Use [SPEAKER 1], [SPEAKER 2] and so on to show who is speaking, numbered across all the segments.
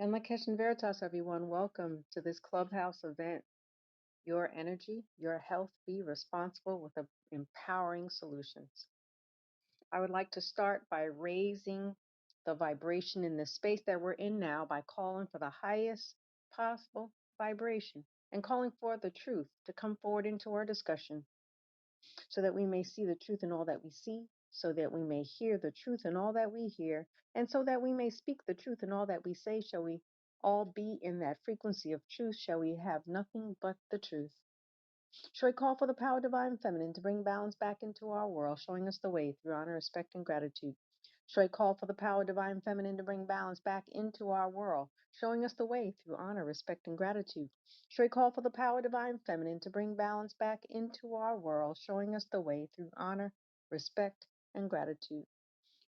[SPEAKER 1] And Lakesh and Veritas, everyone, welcome to this Clubhouse event. Your energy, your health, be responsible with empowering solutions. I would like to start by raising the vibration in the space that we're in now by calling for the highest possible vibration and calling for the truth to come forward into our discussion so that we may see the truth in all that we see, so that we may hear the truth in all that we hear, and so that we may speak the truth in all that we say. Shall we all be in that frequency of truth? Shall we have nothing but the truth? Shall we call for the power divine feminine to bring balance back into our world, showing us the way through honor, respect, and gratitude? Shall we call for the power divine feminine to bring balance back into our world, showing us the way through honor, respect, and gratitude? Shall we call for the power divine feminine to bring balance back into our world, showing us the way through honor, respect, and gratitude?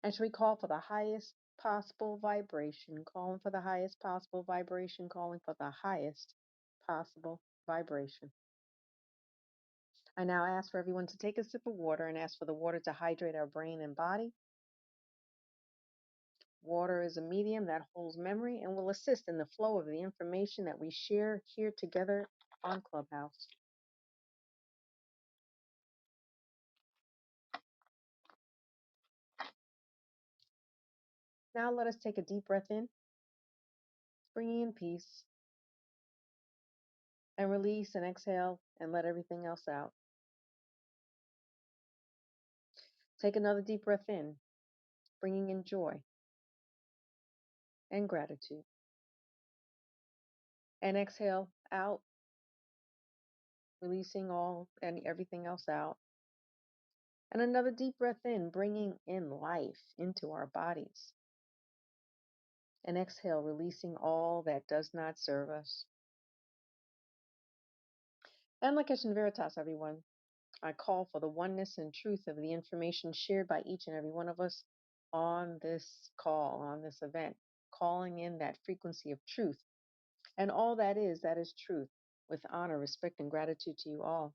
[SPEAKER 1] And shall we call for the highest possible vibration, calling for the highest possible vibration, calling for the highest possible vibration? I now ask for everyone to take a sip of water and ask for the water to hydrate our brain and body. Water is a medium that holds memory and will assist in the flow of the information that we share here together on Clubhouse. Now let us take a deep breath in, bringing in peace, and release and exhale and let everything else out. Take another deep breath in, bringing in joy and gratitude. And exhale out, releasing all and everything else out. And another deep breath in, bringing in life into our bodies. And exhale, releasing all that does not serve us. And Lakesh and Veritas, everyone, I call for the oneness and truth of the information shared by each and every one of us on this call, on this event, calling in that frequency of truth. And all that is truth, with honor, respect, and gratitude to you all.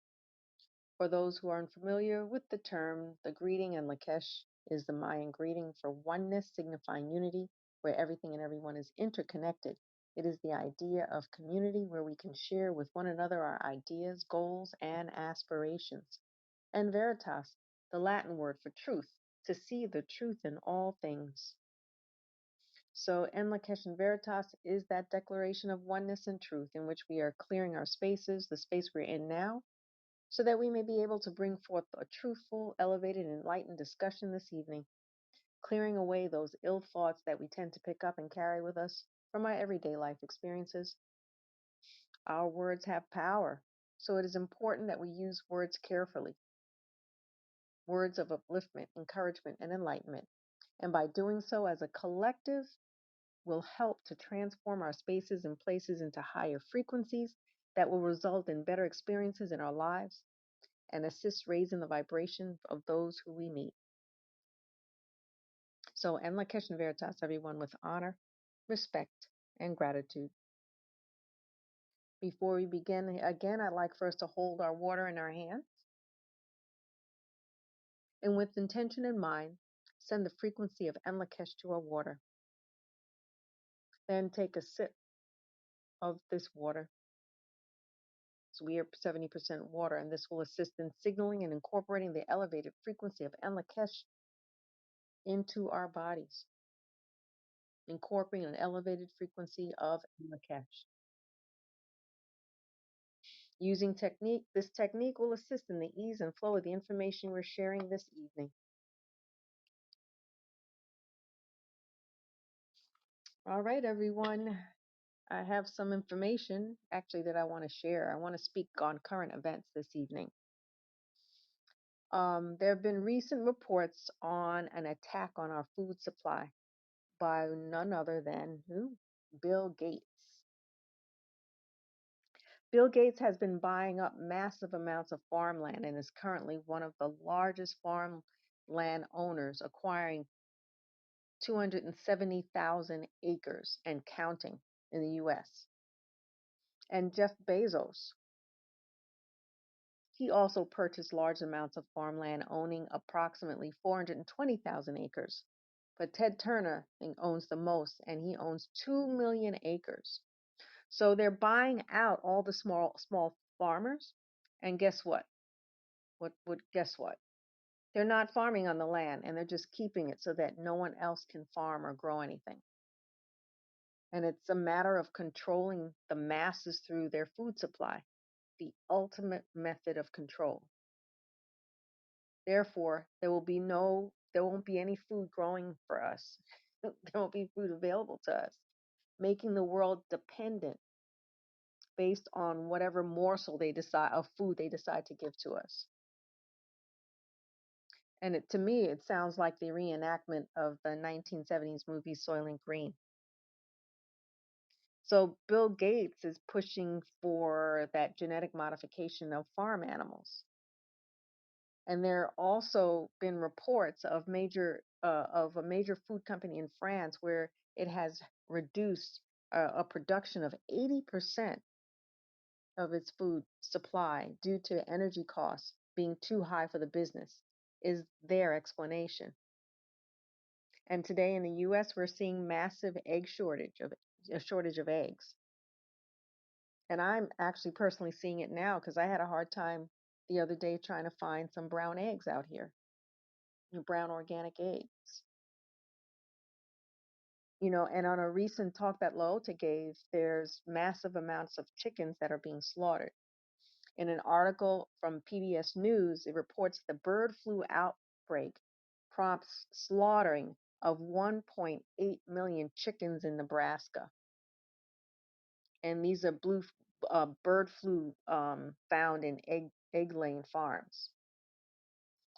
[SPEAKER 1] For those who are unfamiliar with the term, the greeting and Lakesh is the Mayan greeting for oneness, signifying unity, where everything and everyone is interconnected. It is the idea of community where we can share with one another our ideas, goals, and aspirations. And veritas, the Latin word for truth, to see the truth in all things. So, En Lakesh and Veritas is that declaration of oneness and truth in which we are clearing our spaces, the space we're in now, so that we may be able to bring forth a truthful, elevated, and enlightened discussion this evening, clearing away those ill thoughts that we tend to pick up and carry with us from our everyday life experiences. Our words have power, so it is important that we use words carefully, words of upliftment, encouragement, and enlightenment. And by doing so as a collective, will help to transform our spaces and places into higher frequencies that will result in better experiences in our lives and assist raising the vibration of those who we meet. So, En Lakesh and Veritas, everyone, with honor, respect, and gratitude. Before we begin, again, I'd like for us to hold our water in our hands and with intention in mind, send the frequency of En Lakesh to our water. Then take a sip of this water. So we are 70% water, and this will assist in signaling and incorporating the elevated frequency of En Lakesh into our bodies, incorporating an elevated frequency of En Lakesh. Using technique, this technique will assist in the ease and flow of the information we're sharing this evening. All right, everyone. I have some information actually that I want to share. I want to speak on current events this evening. There have been recent reports on an attack on our food supply by none other than who? Bill Gates. Bill Gates has been buying up massive amounts of farmland and is currently one of the largest farmland owners, acquiring 270,000 acres and counting in the US. And Jeff Bezos, he also purchased large amounts of farmland, owning approximately 420,000 acres. But Ted Turner owns the most, and he owns 2 million acres. So they're buying out all the small farmers, and guess what? Guess what? They're not farming on the land, and they're just keeping it so that no one else can farm or grow anything. And it's a matter of controlling the masses through their food supply, the ultimate method of control. Therefore, there won't be any food growing for us. There won't be food available to us, making the world dependent based on whatever morsel of food they decide to give to us. And to me, it sounds like the reenactment of the 1970s movie Soylent Green. So Bill Gates is pushing for that genetic modification of farm animals. And there also been reports of a major food company in France where it has reduced a production of 80% of its food supply due to energy costs being too high for the business, is their explanation. And today in the US, we're seeing massive a shortage of eggs. And I'm actually personally seeing it now because I had a hard time the other day trying to find some brown eggs out here, brown organic eggs. And on a recent talk that Laota gave, there's massive amounts of chickens that are being slaughtered. In an article from PBS News, it reports the bird flu outbreak prompts slaughtering of 1.8 million chickens in Nebraska. And these are bird flu found in egg-laying farms.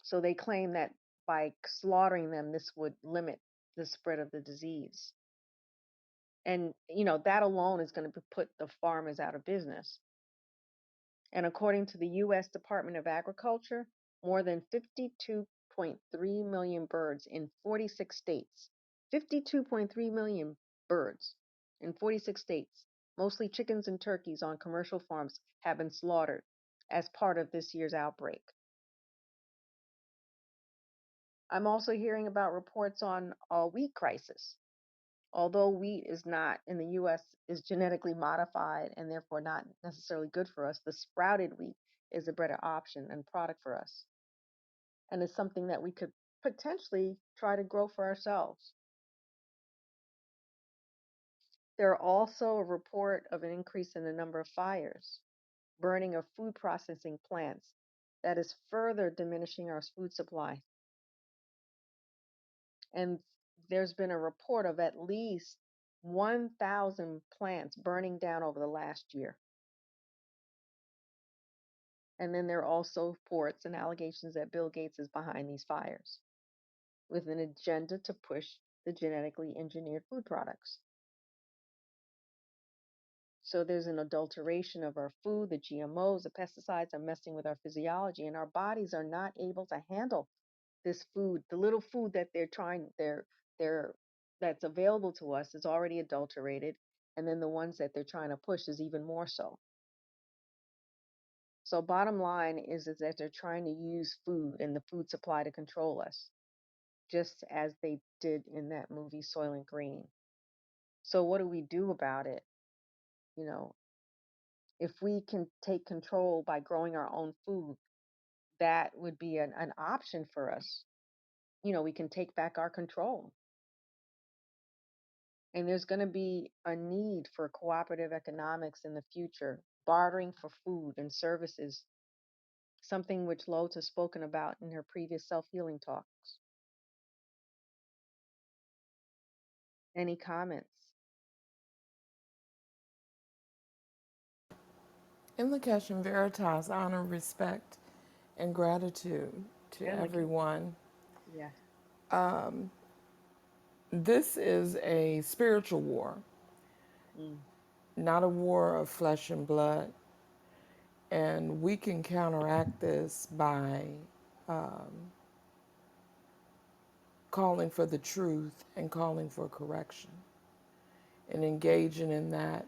[SPEAKER 1] So they claim that by slaughtering them, this would limit the spread of the disease. And, that alone is going to put the farmers out of business. And according to the U.S. Department of Agriculture, more than 52.3 million birds in 46 states, 52.3 million birds in 46 states, mostly chickens and turkeys on commercial farms, have been slaughtered as part of this year's outbreak. I'm also hearing about reports on a wheat crisis. Although wheat is not in the US is genetically modified and therefore not necessarily good for us, the sprouted wheat is a better option and product for us. And it's something that we could potentially try to grow for ourselves. There are also a report of an increase in the number of fires, burning of food processing plants that is further diminishing our food supply. And there's been a report of at least 1,000 plants burning down over the last year. And then there are also reports and allegations that Bill Gates is behind these fires with an agenda to push the genetically engineered food products. So there's an adulteration of our food. The GMOs, the pesticides are messing with our physiology, and our bodies are not able to handle this food. The little food that that's available to us is already adulterated, and then the ones that they're trying to push is even more so. So bottom line is that they're trying to use food and the food supply to control us, just as they did in that movie Soylent Green. So what do we do about it? If we can take control by growing our own food, that would be an option for us. We can take back our control. And there's going to be a need for cooperative economics in the future, bartering for food and services, something which Lotte has spoken about in her previous self-healing talks. Any comments?
[SPEAKER 2] In Lakesh Veritas, honor, respect, and gratitude to everyone.
[SPEAKER 1] Yes.
[SPEAKER 2] This is a spiritual war, not a war of flesh and blood. And we can counteract this by calling for the truth and calling for correction and engaging in that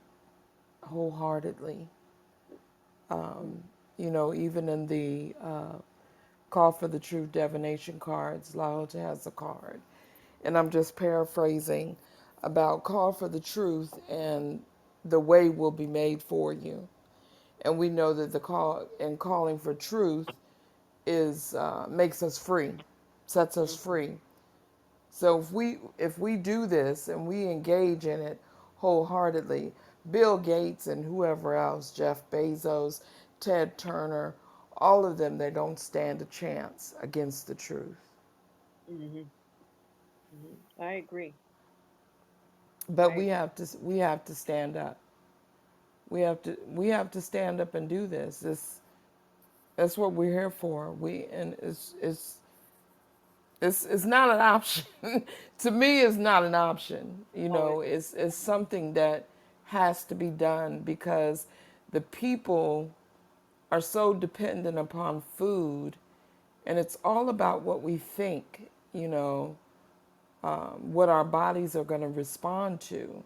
[SPEAKER 2] wholeheartedly. Even in the call for the truth divination cards, Laota has a card. and I'm just paraphrasing, about call for the truth and the way will be made for you. And we know that the call and calling for truth is makes us free, sets us
[SPEAKER 1] Mm-hmm.
[SPEAKER 2] free. So if we do this and we engage in it wholeheartedly, Bill Gates and whoever else, Jeff Bezos, Ted Turner, all of them, they don't stand a chance against the truth.
[SPEAKER 1] Mm-hmm. Mm-hmm. I agree.
[SPEAKER 2] But
[SPEAKER 1] I
[SPEAKER 2] we
[SPEAKER 1] agree.
[SPEAKER 2] have to we have to stand up. We have to stand up and do this. That's what we're here for. We and it's not an option. To me, it's not an option.
[SPEAKER 1] Oh, it is.
[SPEAKER 2] It's something that has to be done because the people are so dependent upon food, and it's all about what we think. What our bodies are going to respond to,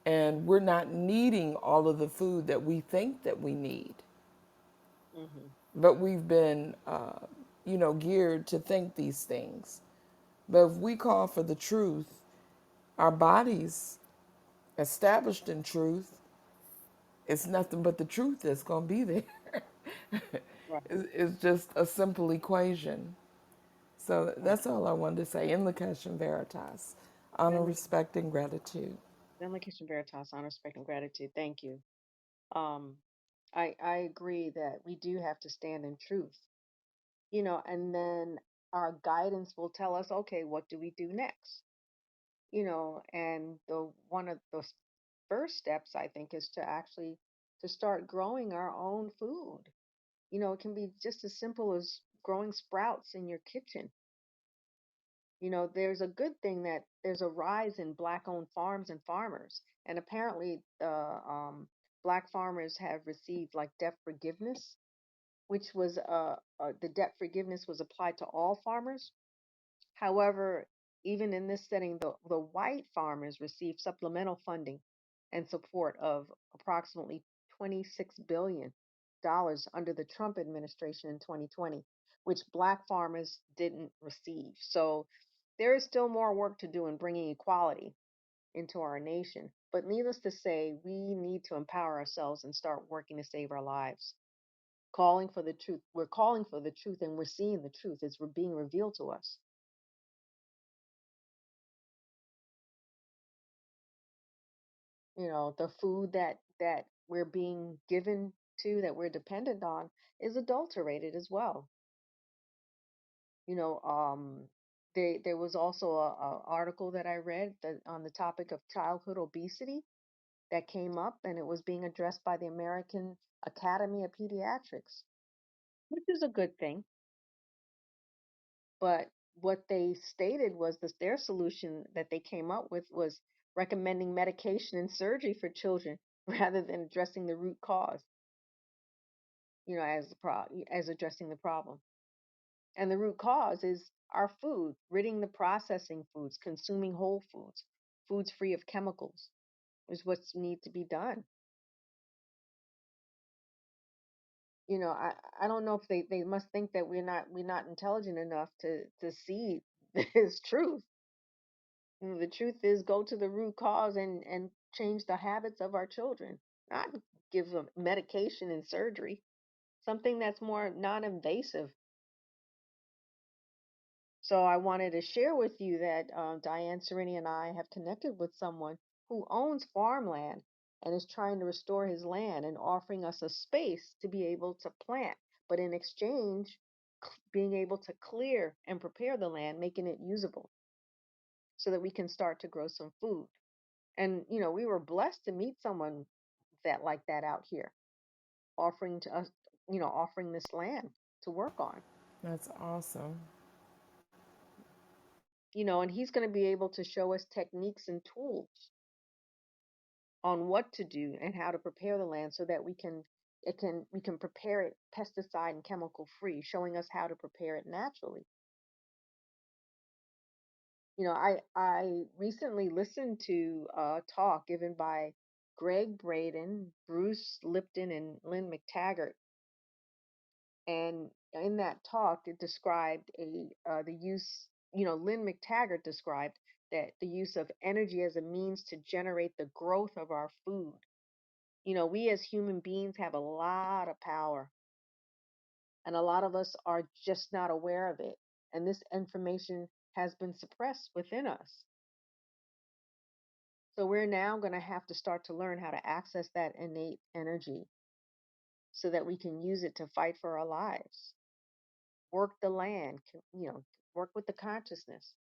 [SPEAKER 2] and we're not needing all of the food that we think that we need.
[SPEAKER 1] Mm-hmm.
[SPEAKER 2] But we've been, geared to think these things. But if we call for the truth, our bodies established in truth, it's nothing but the truth that's going to be there.
[SPEAKER 1] Right.
[SPEAKER 2] It's just a simple equation. So
[SPEAKER 1] Right.
[SPEAKER 2] that's all I wanted to say. In Lakesh Veritas, honor,
[SPEAKER 1] Then
[SPEAKER 2] respect, and gratitude.
[SPEAKER 1] Then Veritas, honor, respect, and gratitude. Thank you. Um, I agree that we do have to stand in truth, and then our guidance will tell us, okay, what do we do next? And the one of the first steps I think is to actually to start growing our own food. It can be just as simple as growing sprouts in your kitchen. There's a good thing that there's a rise in black-owned farms and farmers, and apparently, black farmers have received like debt forgiveness, which was the debt forgiveness was applied to all farmers. However, even in this setting, the white farmers received supplemental funding and support of approximately $26 billion under the Trump administration in 2020, which black farmers didn't receive. So there is still more work to do in bringing equality into our nation. But needless to say, we need to empower ourselves and start working to save our lives. Calling for the truth. We're calling for the truth and we're seeing the truth. It's being revealed to us. The food that we're being given to, that we're dependent on, is adulterated as well. you know um there was also a article that I read that on the topic of childhood obesity that came up, and it was being addressed by the American Academy of Pediatrics, which is a good thing. But what they stated was that their solution that they came up with was recommending medication and surgery for children rather than addressing the root cause, as addressing the problem. And the root cause is our food, ridding the processing foods, consuming whole foods, foods free of chemicals is what's need to be done. I don't know if they must think that we're not intelligent enough to see this truth. The truth is go to the root cause and change the habits of our children, not give them medication and surgery, something that's more non-invasive. So I wanted to share with you that Diane Serini and I have connected with someone who owns farmland and is trying to restore his land and offering us a space to be able to plant, but in exchange, being able to clear and prepare the land, making it usable so that we can start to grow some food. And we were blessed to meet someone that like that out here, offering to us, offering this land to work on.
[SPEAKER 2] That's awesome.
[SPEAKER 1] And he's going to be able to show us techniques and tools on what to do and how to prepare the land so that we can prepare it pesticide and chemical free, showing us how to prepare it naturally. I recently listened to a talk given by Greg Braden, Bruce Lipton, and Lynn McTaggart, and in that talk it described the use Lynn McTaggart described that the use of energy as a means to generate the growth of our food. We as human beings have a lot of power, and a lot of us are just not aware of it. And this information has been suppressed within us. So we're now going to have to start to learn how to access that innate energy so that we can use it to fight for our lives, work the land, work with the consciousness,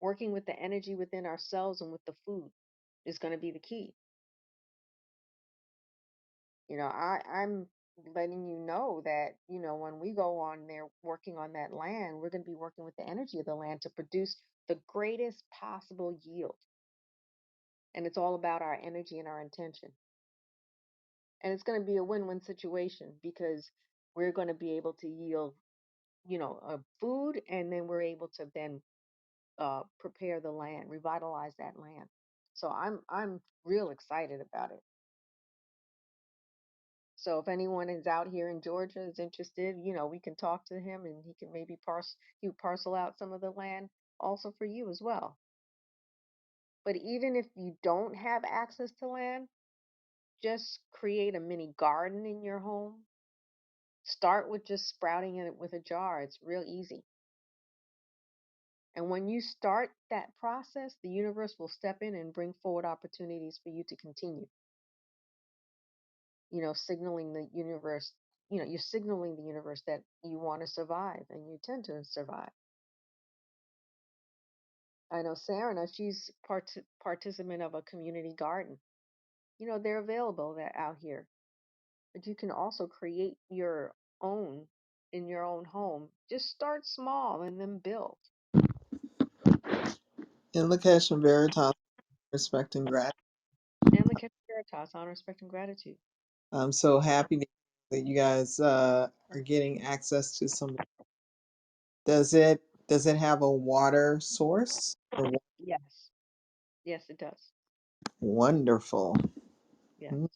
[SPEAKER 1] working with the energy within ourselves and with the food is going to be the key. I'm letting you know that, when we go on there working on that land, we're going to be working with the energy of the land to produce the greatest possible yield. And it's all about our energy and our intention. And it's going to be a win-win situation because we're going to be able to yield, food, and then we're able to then prepare the land, revitalize that land. So I'm real excited about it. So if anyone is out here in Georgia is interested, we can talk to him and he can maybe parcel out some of the land also for you as well. But even if you don't have access to land, just create a mini garden in your home. Start with just sprouting it with a jar. It's real easy. And when you start that process, the universe will step in and bring forward opportunities for you to continue. Signaling the universe, you're signaling the universe that you want to survive and you tend to survive. I know Sarah, now she's participant of a community garden. They're available out here, but you can also create your own in your own home. Just start small and then build.
[SPEAKER 3] In Location Veritas, respect and gratitude.
[SPEAKER 1] And the Catch Veritas on respect and gratitude.
[SPEAKER 3] I'm so happy that you guys are getting access to some. Does it have a water source?
[SPEAKER 1] Yes. Yes, it does.
[SPEAKER 3] Wonderful.
[SPEAKER 1] Yes.
[SPEAKER 3] Mm.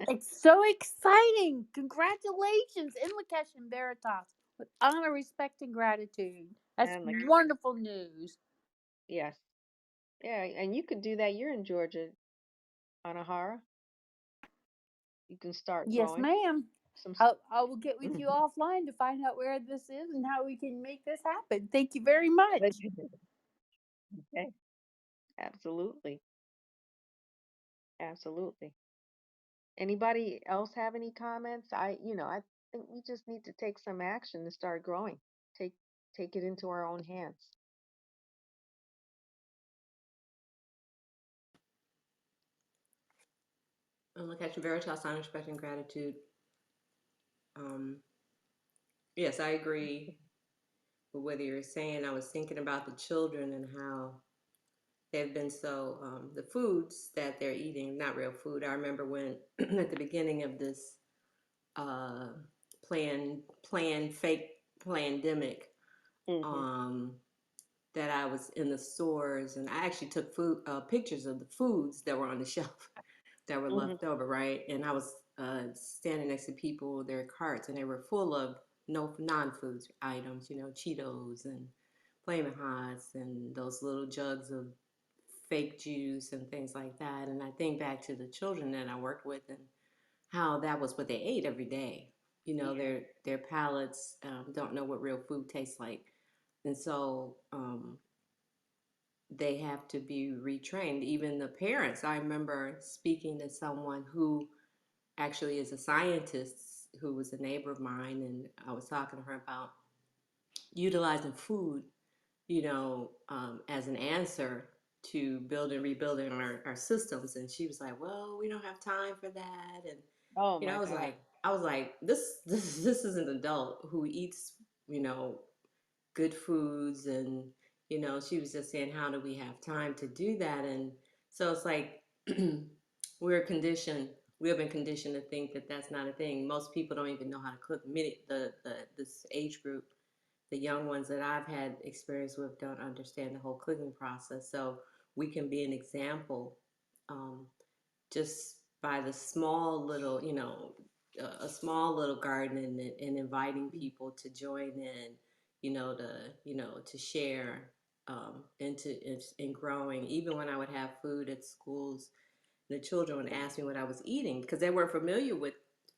[SPEAKER 4] It's so exciting. Congratulations, Inlakesh and Veritas, with honor, respect, and gratitude. That's
[SPEAKER 1] And
[SPEAKER 4] wonderful news.
[SPEAKER 1] yes. Yeah, and you could do that. You're in Georgia, Anahara. You can start
[SPEAKER 4] Yes,
[SPEAKER 1] growing
[SPEAKER 4] ma'am.
[SPEAKER 1] some.
[SPEAKER 4] I will get with you offline to find out where this is and how we can make this happen. Thank you very much.
[SPEAKER 1] Okay. Absolutely. Absolutely. Anybody else have any comments? I think we just need to take some action to start growing. Take take it into our own hands.
[SPEAKER 5] Catching Veritas on respect and gratitude. Um, yes, I agree with what you're saying. I was thinking about the children and how they've been so, the foods that they're eating, not real food. I remember when at the beginning of this uh, fake pandemic,
[SPEAKER 1] Mhm.
[SPEAKER 5] um, that I was in the stores and I actually took pictures of the foods that were on the shelf that were
[SPEAKER 1] Mhm.
[SPEAKER 5] left over, right? And I was standing next to people, their carts, and they were full of no non-food items, Cheetos and Flamin' Hots and those little jugs of fake juice and things like that. And I think back to the children that I worked with and how that was what they ate every day.
[SPEAKER 1] Yeah.
[SPEAKER 5] Their palates don't know what real food tastes like, and so they have to be retrained. Even the parents. I remember speaking to someone who actually is a scientist who was a neighbor of mine, and I was talking to her about utilizing food, as an answer to building, rebuilding our systems. And she was like, "Well, we don't have time for that." And
[SPEAKER 1] Oh
[SPEAKER 5] you know,
[SPEAKER 1] my God.
[SPEAKER 5] I was like, this is an adult who eats, you know, good foods, and she was just saying, how do we have time to do that? And so it's like we're conditioned. We have been conditioned to think that that's not a thing. Most people don't even know how to cook. Many the this age group, the young ones that I've had experience with, don't understand the whole cooking process. So we can be an example, um, just by the small little, a small little garden and inviting people to join in, to share, in growing. Even when I would have food at schools, the children would ask me what I was eating because they weren't familiar with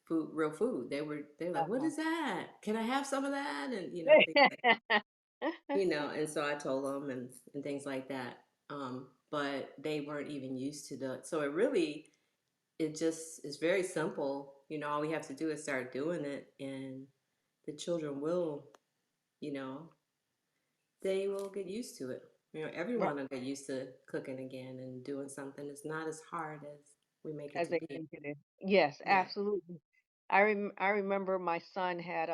[SPEAKER 5] food, real food. They're like, "What
[SPEAKER 1] Uh-huh.
[SPEAKER 5] is that? Can I have some of that?" And things like, and so I told them and things like that. But they weren't even used to the. So it just is very simple. All we have to do is start doing it, and the children will, you know, they will get used to it.
[SPEAKER 1] Right.
[SPEAKER 5] Everyone will get used to cooking again and doing something. It's not as hard as we make it
[SPEAKER 1] As
[SPEAKER 5] to
[SPEAKER 1] they
[SPEAKER 5] be.
[SPEAKER 1] think it is. Yes,
[SPEAKER 5] Yeah.
[SPEAKER 1] absolutely. I remember my son had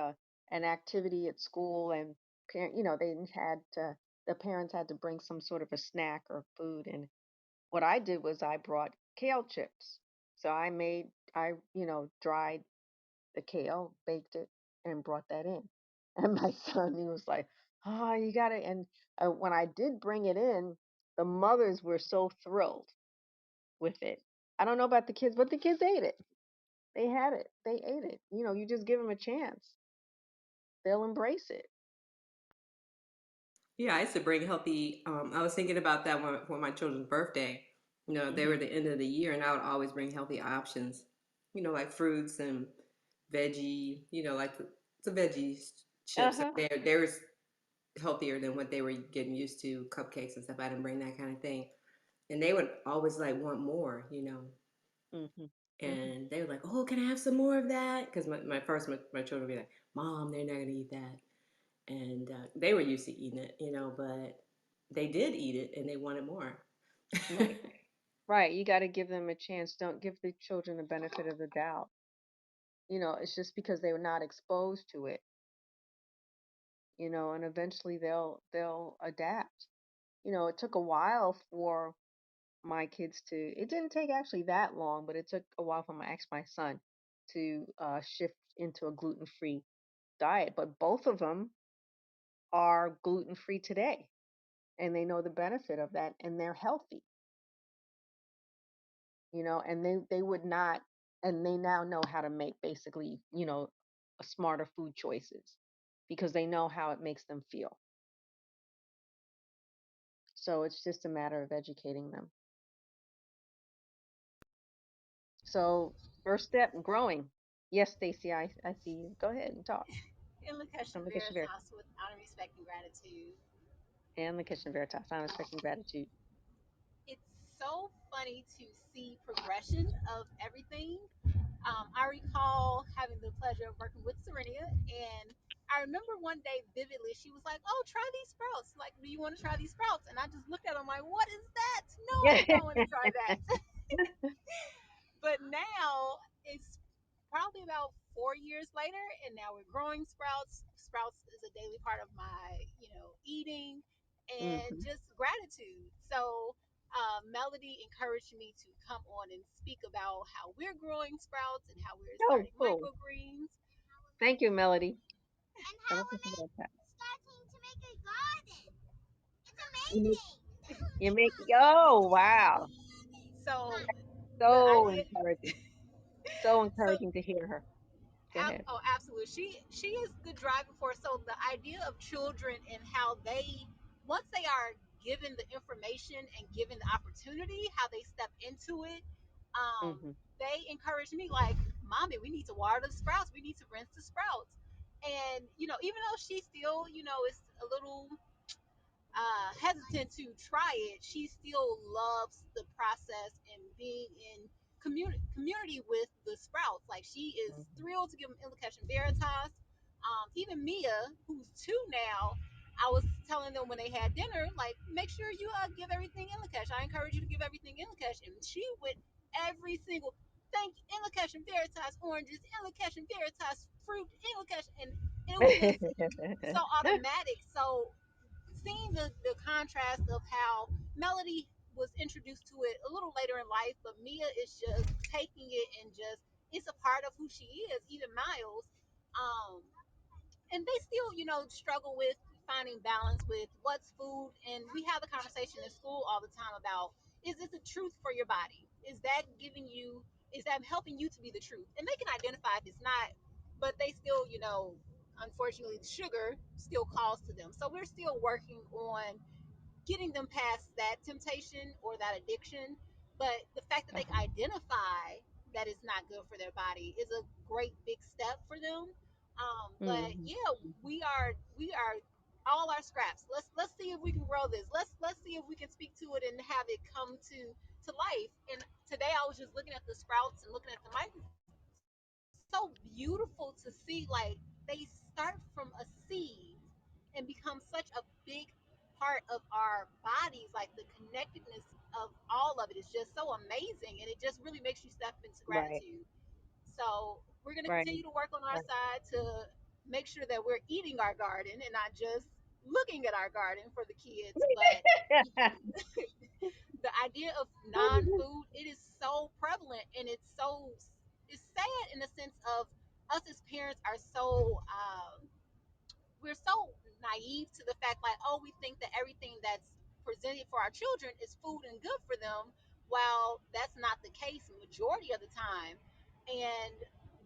[SPEAKER 1] an activity at school, and they had to, the parents had to bring some sort of a snack or food, and what I did was I brought kale chips. So dried the kale, baked it, and brought that in. And my son, he was like, "Oh, you got it." And when I did bring it in, the mothers were so thrilled with it. I don't know about the kids, but the kids ate it. They had it. They ate it. You just give them a chance. They'll embrace it.
[SPEAKER 5] Yeah, I used to bring healthy. I was thinking about that for my children's birthday. They were
[SPEAKER 1] Hmm.
[SPEAKER 5] the end of the year, and I would always bring healthy options. Like fruits and veggie. Like the veggie chips.
[SPEAKER 1] Uh-huh.
[SPEAKER 5] They're healthier than what they were getting used to. Cupcakes and stuff. I didn't bring that kind of thing, and they would always like want more.
[SPEAKER 1] Hmm. Hmm.
[SPEAKER 5] And they were like, "Oh, can I have some more of that?" Because my children would be like, "Mom, they're not gonna eat that." And they were used to eating it, but they did eat it and they wanted more.
[SPEAKER 1] Right. Right. You got to give them a chance. Don't give the children the benefit of the doubt. It's just because they were not exposed to it, and eventually they'll adapt. It took a while for my kids to, it didn't take actually that long, but it took a while for my son to shift into a gluten-free diet. But both of them are gluten-free today, and they know the benefit of that, and they're healthy, and they would not, and they now know how to make basically, a smarter food choices because they know how it makes them feel. So it's just a matter of educating them. So first step, growing. Yes, Stacy, I see you. Go ahead and talk.
[SPEAKER 6] In the Kesha
[SPEAKER 1] I'm the Kitchen Veritas.
[SPEAKER 6] Veritas with honor, respect, and gratitude.
[SPEAKER 1] And the Kitchen Veritas. I'm expecting gratitude.
[SPEAKER 6] It's so funny to see progression of everything. I recall having the pleasure of working with Serenia, and I remember one day vividly, she was like, "Oh, try these sprouts. Like, do you want to try these sprouts?" And I just looked at her like, "What is that? No, I do not want to try that." But now it's probably about 4 years later, and now we're growing sprouts. Sprouts is a daily part of my, eating, and
[SPEAKER 1] Hmm.
[SPEAKER 6] just gratitude. So, Melody encouraged me to come on and speak about how we're growing sprouts and how we're
[SPEAKER 1] Oh,
[SPEAKER 6] starting
[SPEAKER 1] cool.
[SPEAKER 6] microgreens
[SPEAKER 1] Thank you, Melody.
[SPEAKER 6] and
[SPEAKER 1] I'm
[SPEAKER 6] how
[SPEAKER 1] the
[SPEAKER 6] we're
[SPEAKER 1] Kitchen Veritas.
[SPEAKER 6] starting to make a garden. It's
[SPEAKER 1] You make,
[SPEAKER 6] amazing.
[SPEAKER 1] you make, oh, wow.
[SPEAKER 6] So, the
[SPEAKER 1] So
[SPEAKER 6] idea,
[SPEAKER 1] encouraging. So
[SPEAKER 6] so
[SPEAKER 1] encouraging to hear her. Go ahead.
[SPEAKER 6] Oh, absolutely. She is the driving force. So the idea of children and how they, once they are given the information and given the opportunity, how they step into it,
[SPEAKER 1] Hmm.
[SPEAKER 6] they encourage me like, "Mommy, we need to water the sprouts. We need to rinse the sprouts." And even though she still, is a little hesitant to try it, she still loves the process and being in community with the sprouts. Like, she is thrilled to give them Inlakesh and Veritas. Even Mia, who's 2 now, I was telling them when they had dinner, like, make sure you give everything Inlakesh. I encourage you to give everything Inlakesh. And she went every single, thank Inlakesh and Veritas oranges, Inlakesh and Veritas fruit, Inlakesh. And it was just so automatic. So seeing the contrast of how Melody was introduced to it a little later in life, but Mia is just taking it and just, it's a part of who she is. Even Miles, um, and they still, struggle with finding balance with what's food. And we have the conversation in school all the time about, is this the truth for your body? Is that giving you is that helping you to be the truth? And they can identify if it's not, but they still, unfortunately, sugar still calls to them. So we're still working on getting them past that temptation or that addiction. But the fact that they can identify that it's not good for their body is a great big step for them. But
[SPEAKER 1] Hmm.
[SPEAKER 6] yeah, we are all our scraps. Let's see if we can grow this. Let's see if we can speak to it and have it come to life. And today I was just looking at the sprouts and looking at the micro, so beautiful to see, like they start from a seed and become such a big part of our bodies. Like the connectedness of all of it is just so amazing, and it just really makes you step into
[SPEAKER 1] Right,
[SPEAKER 6] gratitude. So we're going to
[SPEAKER 1] right,
[SPEAKER 6] continue to work on our
[SPEAKER 1] right.
[SPEAKER 6] side to make sure that we're eating our garden and not just looking at our garden for the kids. But the idea of non-food, it is so prevalent, and it's sad in the sense of us as parents are so we're so naive to the fact, like, oh, we think that everything that's presented for our children is food and good for them, while that's not the case majority of the time. And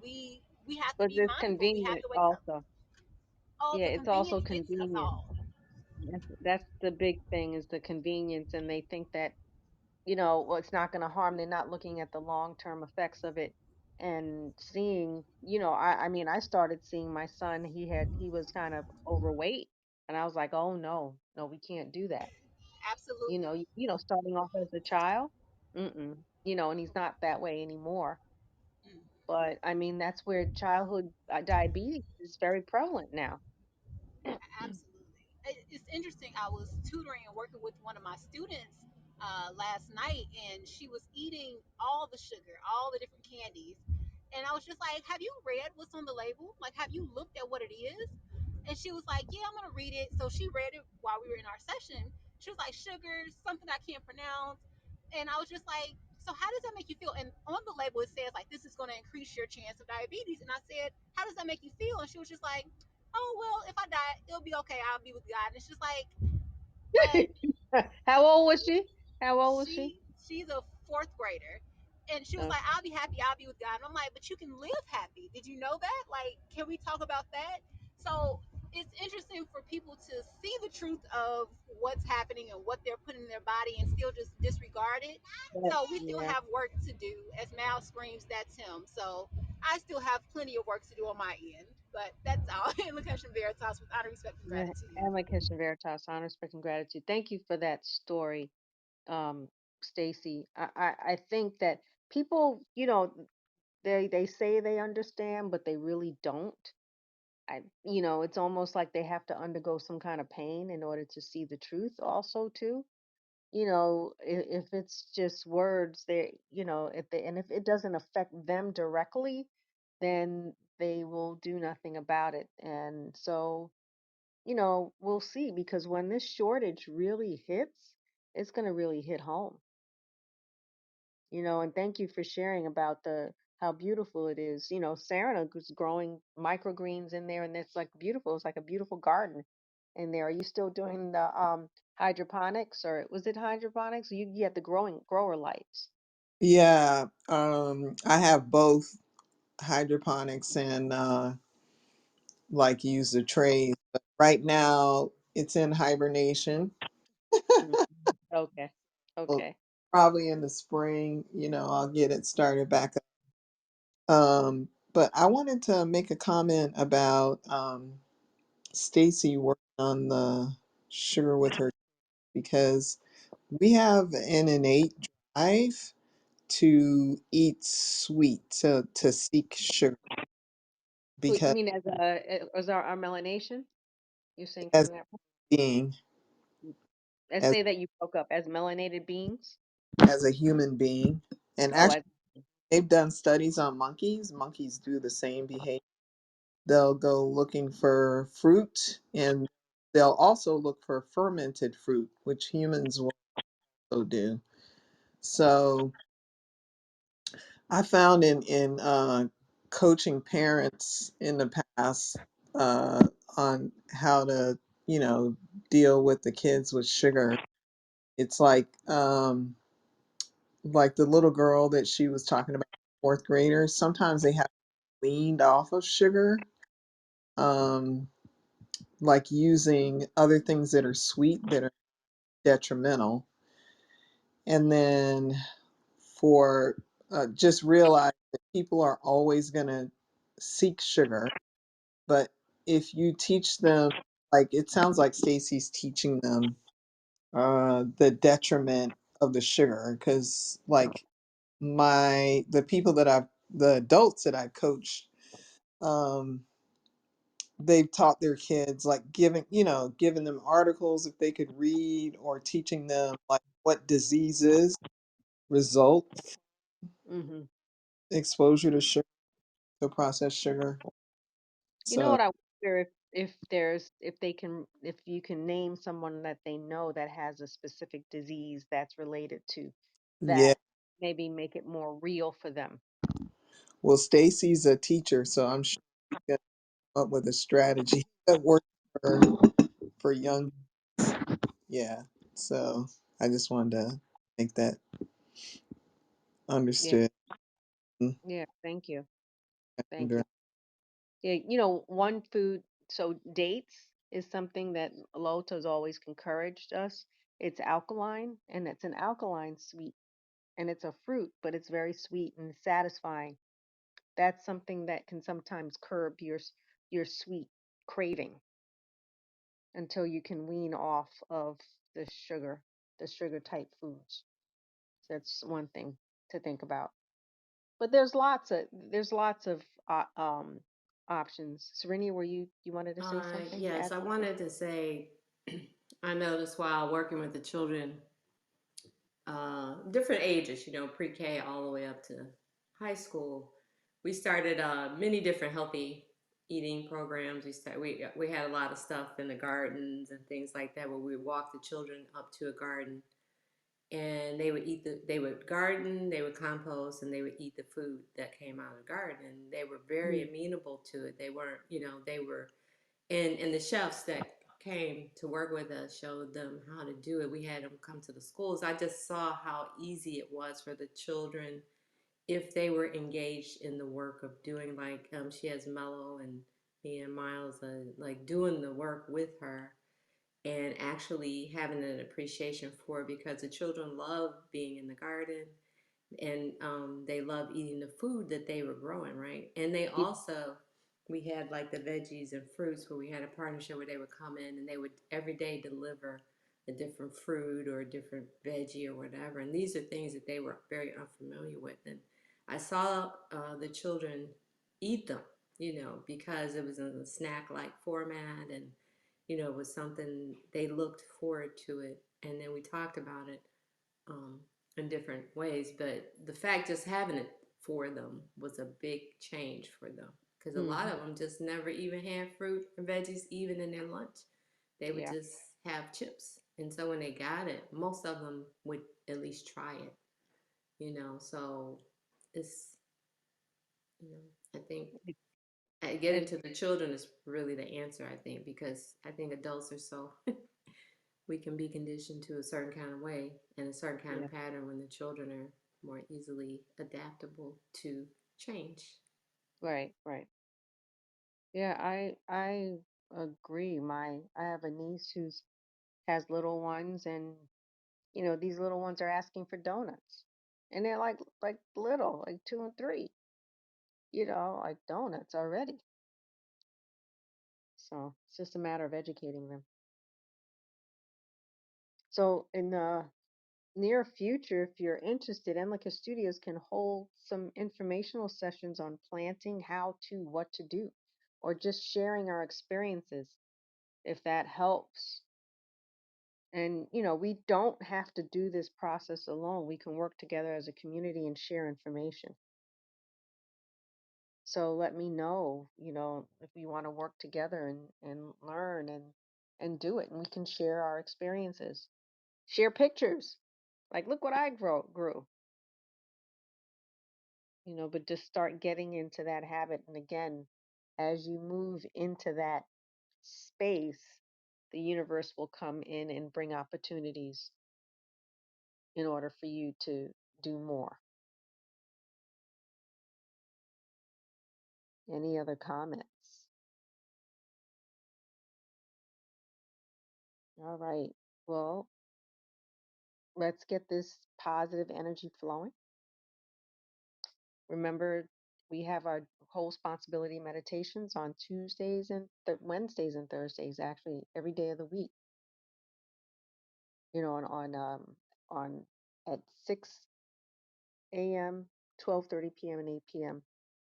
[SPEAKER 6] we have to
[SPEAKER 1] But
[SPEAKER 6] be
[SPEAKER 1] it's
[SPEAKER 6] mindful. We have
[SPEAKER 1] convenient
[SPEAKER 6] to wake up.
[SPEAKER 1] also.
[SPEAKER 6] Oh,
[SPEAKER 1] Yeah,
[SPEAKER 6] the
[SPEAKER 1] it's also
[SPEAKER 6] convenience gets us
[SPEAKER 1] convenient.
[SPEAKER 6] all.
[SPEAKER 1] That's the big thing is the convenience, and they think that, well, it's not going to harm. They're not looking at the long-term effects of it and seeing, I mean, I started seeing my son, he was kind of overweight, and I was like, "Oh no, no, we can't do that."
[SPEAKER 6] Absolutely.
[SPEAKER 1] Starting off as a child, mm-mm, and he's not that way anymore.
[SPEAKER 6] Mm.
[SPEAKER 1] But I mean, that's where childhood diabetes is very prevalent now.
[SPEAKER 6] Absolutely. It's interesting. I was tutoring and working with one of my students last night, and she was eating all the sugar, all the different candies. And I was just like, have you read what's on the label? Like, have you looked at what it is? And she was like, yeah, I'm going to read it. So she read it while we were in our session. She was like, sugar, something I can't pronounce. And I was just like, so how does that make you feel? And on the label, it says, like, this is going to increase your chance of diabetes. And I said, how does that make you feel? And she was just like, oh, well, if I die, it'll be okay. I'll be with God. And it's just like, but
[SPEAKER 1] How old was she? How old was she?
[SPEAKER 6] she's a fourth grader, and she was like,
[SPEAKER 1] Okay.
[SPEAKER 6] I'll be happy, I'll be with God. And I'm like, but you can live happy. Did you know that? Like, can we talk about that? So it's interesting for people to see the truth of what's happening and what they're putting in their body and still just disregard it.
[SPEAKER 1] But,
[SPEAKER 6] So we still
[SPEAKER 1] yeah,
[SPEAKER 6] have work to do. As Mal screams, that's him. So I still have plenty of work to do on my end. But that's all. In Lakesh and Veritas with honor, respect, and
[SPEAKER 1] yeah.
[SPEAKER 6] gratitude.
[SPEAKER 1] And my Christian Veritas, honor, respect, and gratitude. Thank you for that story, um, Stacy. I think that people, they say they understand, but they really don't. It's almost like they have to undergo some kind of pain in order to see the truth also too. If it's just words, if it doesn't affect them directly, then they will do nothing about it. And so, we'll see, because when this shortage really hits, it's going to really hit home. And thank you for sharing about the how beautiful it is. Sarah is growing microgreens in there, and it's like beautiful. It's like a beautiful garden in there. Are you still doing the hydroponics, or was it hydroponics? You had the growing grower lights.
[SPEAKER 3] Yeah, I have both hydroponics and like use the trays. But right now, it's in hibernation.
[SPEAKER 1] Mm. Okay.
[SPEAKER 3] Well,
[SPEAKER 1] Okay.
[SPEAKER 3] probably in the spring, I'll get it started back up. But I wanted to make a comment about Stacy working on the sugar with her because we have an innate drive to eat sweet, to seek sugar
[SPEAKER 1] Wait, you
[SPEAKER 3] because
[SPEAKER 1] mean as our melanation? You're saying
[SPEAKER 3] as
[SPEAKER 1] from that?
[SPEAKER 3] being
[SPEAKER 1] Let's
[SPEAKER 3] as
[SPEAKER 1] say that you broke up as melanated beings.
[SPEAKER 3] as a human being, and
[SPEAKER 1] Oh,
[SPEAKER 3] actually
[SPEAKER 1] as
[SPEAKER 3] they've done studies on monkeys. Monkeys do the same behavior. They'll go looking for fruit, and they'll also look for fermented fruit, which humans will also do. So I found in coaching parents in the past on how to, deal with the kids with sugar. It's like the little girl that she was talking about fourth graders, sometimes they have weaned off of sugar, um, like using other things that are sweet that are detrimental. And then for just realize that people are always going to seek sugar, but if you teach them, like it sounds like Stacy's teaching them the detriment of the sugar, because like the people that the adults that I've coached, um, they've taught their kids like giving them articles if they could read, or teaching them like what diseases result
[SPEAKER 1] Hmm.
[SPEAKER 3] exposure to sugar, to processed sugar.
[SPEAKER 1] You know
[SPEAKER 3] So
[SPEAKER 1] what I wonder if you can name someone that they know that has a specific disease that's related to
[SPEAKER 3] yeah,
[SPEAKER 1] that, maybe make it more real for them.
[SPEAKER 3] well, Stacy's a teacher, so I'm sure she's gonna come up with a strategy that works for young. Yeah, so I just wanted to make that
[SPEAKER 1] Yeah,
[SPEAKER 3] understood.
[SPEAKER 1] yeah, thank you. Thank
[SPEAKER 3] And,
[SPEAKER 1] you. Yeah, one food, so dates is something that Lota's always encouraged us. It's alkaline, and it's an alkaline sweet, and it's a fruit, but it's very sweet and satisfying. That's something that can sometimes curb your sweet craving until you can wean off of the sugar, the sugar type foods. That's one thing to think about. But there's lots of options. Serenia, were you wanted to say something?
[SPEAKER 5] Yes,
[SPEAKER 1] Add
[SPEAKER 5] I
[SPEAKER 1] something?
[SPEAKER 5] wanted to say, I noticed while working with the children, different ages, pre-K all the way up to high school, we started many different healthy eating programs. We had a lot of stuff in the gardens and things like that, where we would walk the children up to a garden, and they would garden, they would compost, and they would eat the food that came out of the garden. And they were very
[SPEAKER 1] Mm,
[SPEAKER 5] amenable to it. They weren't, they were, and the chefs that came to work with us showed them how to do it. We had them come to the schools. I just saw how easy it was for the children if they were engaged in the work of doing, like, she has Mello and me and Miles, like doing the work with her, and actually having an appreciation for it, because the children love being in the garden, and they love eating the food that they were growing, right? And they
[SPEAKER 1] yeah,
[SPEAKER 5] also, we had like the veggies and fruits, where we had a partnership where they would come in and they would every day deliver a different fruit or a different veggie or whatever. And these are things that they were very unfamiliar with. And I saw the children eat them, because it was in a snack like format, and it was something they looked forward to it. And then we talked about it, um, in different ways. But the fact just having it for them was a big change for them, because a lot
[SPEAKER 1] hmm,
[SPEAKER 5] of them just never even had fruit and veggies even in their lunch. They would
[SPEAKER 1] yeah,
[SPEAKER 5] just have chips. And so when they got it, most of them would at least try it, So it's, I think getting
[SPEAKER 1] and
[SPEAKER 5] to the children is really the answer, I think, because I think adults are so we can be conditioned to a certain kind of way and a certain kind
[SPEAKER 1] yeah,
[SPEAKER 5] of pattern, when the children are more easily adaptable to change.
[SPEAKER 1] right, right. Yeah, I agree. I have a niece who's has little ones, and these little ones are asking for donuts, and they're like little, like 2 and 3. Like donuts already. So it's just a matter of educating them. So in the near future, if you're interested, Emlica Studios can hold some informational sessions on planting, how to, what to do, or just sharing our experiences if that helps. And we don't have to do this process alone. We can work together as a community and share information. So let me know, if you want to work together and learn and do it, and we can share our experiences. Share pictures. Like, look what I grew. But just start getting into that habit. And again, as you move into that space, the universe will come in and bring opportunities in order for you to do more. Any other comments? All right. Well, let's get this positive energy flowing. Remember, we have our whole responsibility meditations on Tuesdays and Wednesdays and Thursdays, actually every day of the week. You know, on at 6 a.m., 12:30 p.m., and 8 p.m.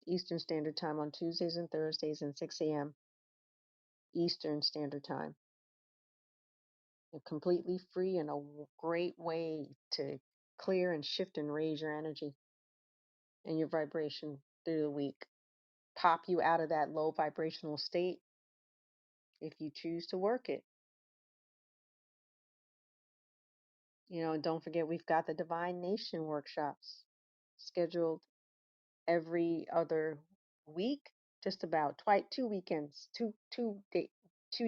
[SPEAKER 1] Eastern Standard Time on Tuesdays and Thursdays, and 6 a.m. Eastern Standard Time. They're completely free and a great way to clear and shift and raise your energy and your vibration through the week. Pop you out of that low vibrational state if you choose to work it. You know, and don't forget we've got the Divine Nation workshops scheduled every other week, just about twice, 2 weekends, 2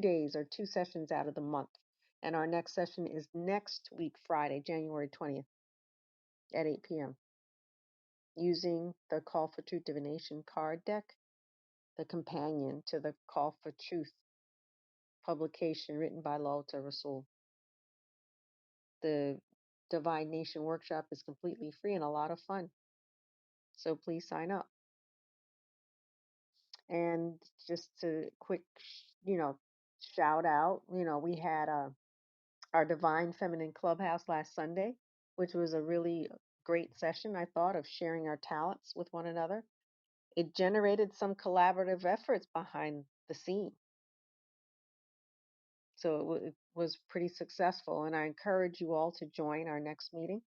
[SPEAKER 1] days or 2 sessions out of the month. And our next session is next week, Friday, January 20th at 8 p.m. using the Call for Truth Divination card deck, the companion to the Call for Truth publication written by Lalta Rasul. The Divine Nation workshop is completely free and a lot of fun. So please sign up. And just to quick, shout out, we had our Divine Feminine Clubhouse last Sunday, which was a really great session, I thought, of sharing our talents with one another. It generated some collaborative efforts behind the scene. So it was pretty successful. And I encourage you all to join our next meeting.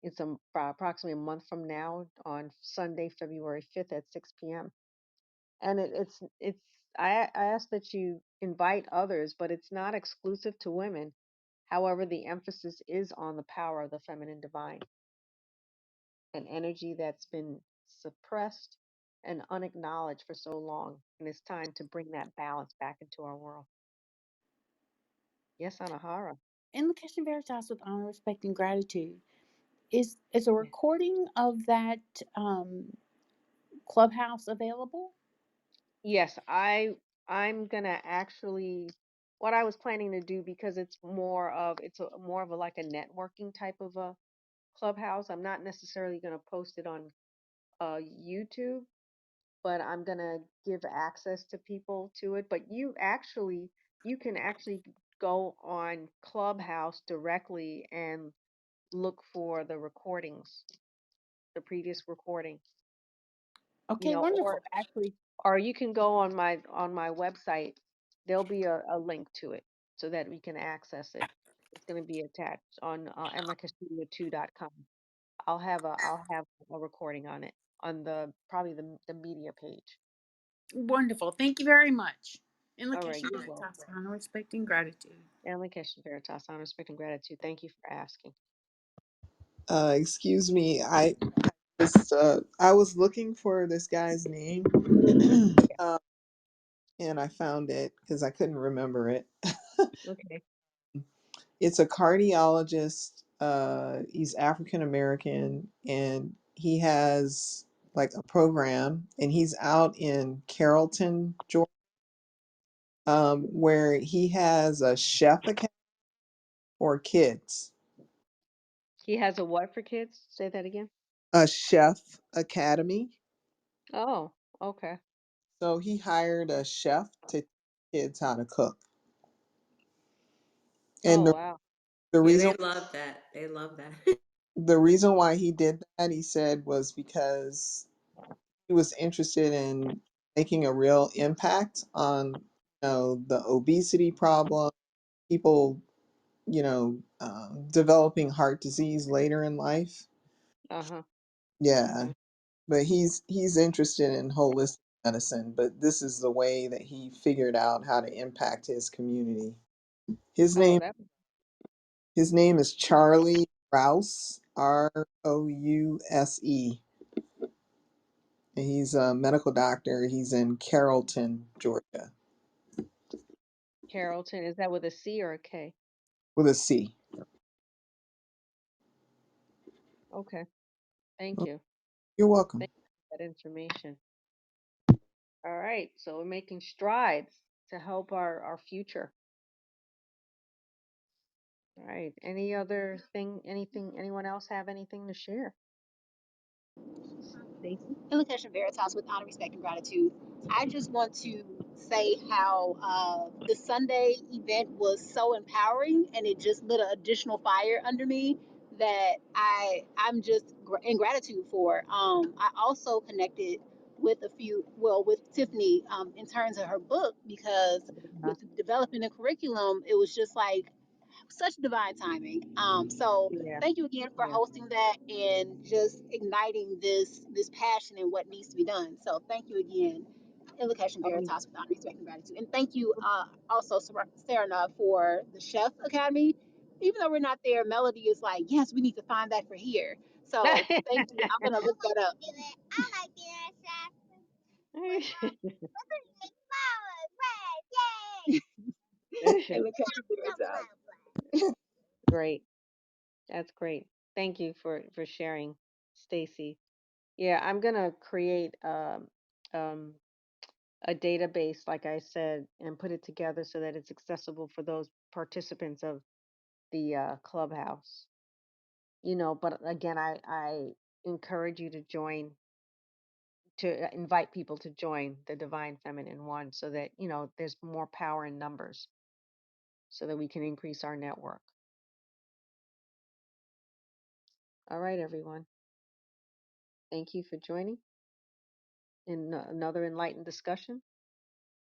[SPEAKER 1] It's approximately a month from now on Sunday, February 5th at 6 p.m. And I ask that you invite others, but it's not exclusive to women. However, the emphasis is on the power of the feminine divine, an energy that's been suppressed and unacknowledged for so long. And it's time to bring that balance back into our world. Yes, Anahara.
[SPEAKER 4] In the Kitchen Veritas with honor, respect, and gratitude. Is a recording of that Clubhouse available?
[SPEAKER 1] Yes, I'm gonna actually what I was planning to do, because more of a like a networking type of a clubhouse. I'm not necessarily gonna post it on YouTube, but I'm gonna give access to people to it. But you can actually go on Clubhouse directly and look for the recordings, the previous recording,
[SPEAKER 4] Okay,
[SPEAKER 1] or
[SPEAKER 4] wonderful.
[SPEAKER 1] actually, or you can go on my website. There'll be a link to it so that we can access it. It's going to be attached on emmacastudio2.com. I'll have a recording on it on probably the media page.
[SPEAKER 4] Wonderful. Thank you very much. In the
[SPEAKER 1] All right,
[SPEAKER 4] Kitchen
[SPEAKER 1] you're welcome.
[SPEAKER 4] Veritas, honor, respect, and gratitude.
[SPEAKER 1] Ellen Keshe Veritas, honor, respect, and gratitude. Thank you for asking.
[SPEAKER 3] Excuse me. I was looking for this guy's name, um, and I found it because I couldn't remember it.
[SPEAKER 1] Okay.
[SPEAKER 3] It's a cardiologist. He's African American, and he has like a program, and he's out in Carrollton, Georgia, where he has a chef account for kids.
[SPEAKER 1] He has a what for kids? Say that again.
[SPEAKER 3] A chef academy.
[SPEAKER 1] Oh, okay.
[SPEAKER 3] So he hired a chef to teach kids how to cook. And
[SPEAKER 1] Oh, wow.
[SPEAKER 3] the
[SPEAKER 5] Yeah,
[SPEAKER 3] reason
[SPEAKER 5] they love that. They love that.
[SPEAKER 3] the reason why he did that, he said, was because he was interested in making a real impact on, the obesity problem, people, developing heart disease later in life.
[SPEAKER 1] Uh-huh.
[SPEAKER 3] Yeah,
[SPEAKER 1] Okay.
[SPEAKER 3] but he's interested in holistic medicine, but this is the way that he figured out how to impact his community. His
[SPEAKER 1] Oh,
[SPEAKER 3] name
[SPEAKER 1] that.
[SPEAKER 3] his name is Charlie Rouse, Rouse, and he's a medical doctor. He's in Carrollton, Georgia,
[SPEAKER 1] Carrollton, is that with a C or a K?
[SPEAKER 3] with a C.
[SPEAKER 1] Okay. Thank you.
[SPEAKER 3] You're welcome.
[SPEAKER 1] that information. All right, so we're making strides to help our future. All right. Any other thing? Anything? Anyone else have anything to share? Stacy?
[SPEAKER 6] Invocation Veritas with honor, respect, and gratitude. I just want to say how the Sunday event was so empowering, and it just lit an additional fire under me that I'm just in gratitude for. I also connected with with Tiffany in terms of her book, because
[SPEAKER 1] Uh,
[SPEAKER 6] with developing the curriculum, it was just like such divine timing. So
[SPEAKER 1] yeah,
[SPEAKER 6] thank you again for
[SPEAKER 1] yeah.
[SPEAKER 6] hosting that and just igniting this passion and what needs to be done. So thank you again, Invocation
[SPEAKER 1] Oh,
[SPEAKER 6] Veritas with honor, respect, and gratitude. And thank you also, Sarah, for the Chef Academy. Even though we're not there, Melody is like, yes, we need to find that for here. So thank you. I'm gonna look that up. I like being a chef. Yay! Invocation Veritas.
[SPEAKER 1] Great. That's great. Thank you for sharing, Stacy. Yeah, I'm gonna create um, a database, like I said, and put it together so that it's accessible for those participants of the clubhouse. But again, I encourage you to join, to invite people to join the Divine Feminine One, so that there's more power in numbers, so that we can increase our network. All right, everyone. Thank you for joining in another enlightened discussion.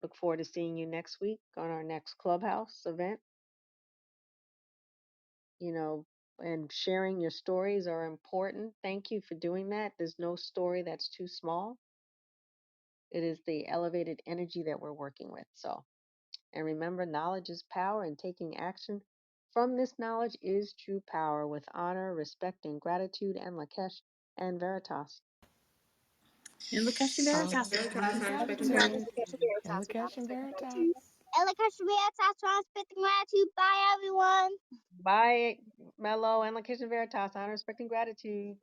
[SPEAKER 1] Look forward to seeing you next week on our next clubhouse event. you know, and sharing your stories are important. Thank you for doing that. There's no story that's too small. It is the elevated energy that we're working with. So, and remember, knowledge is power, and taking action from this knowledge is true power. With honor, respect, and gratitude, and Lakesh and Veritas.
[SPEAKER 4] Invocation
[SPEAKER 2] Honor,
[SPEAKER 4] Veritas with
[SPEAKER 2] respect,
[SPEAKER 4] honor,
[SPEAKER 2] and
[SPEAKER 4] respect, and
[SPEAKER 2] gratitude.
[SPEAKER 4] gratitude.
[SPEAKER 6] Invocation Veritas with honor,
[SPEAKER 2] Invocation
[SPEAKER 6] respect, and
[SPEAKER 2] Veritas.
[SPEAKER 6] gratitude. Invocation Veritas, respect, and gratitude. Bye, everyone.
[SPEAKER 1] Bye, Mello and Lakesh and Veritas. Honor, respect, and gratitude.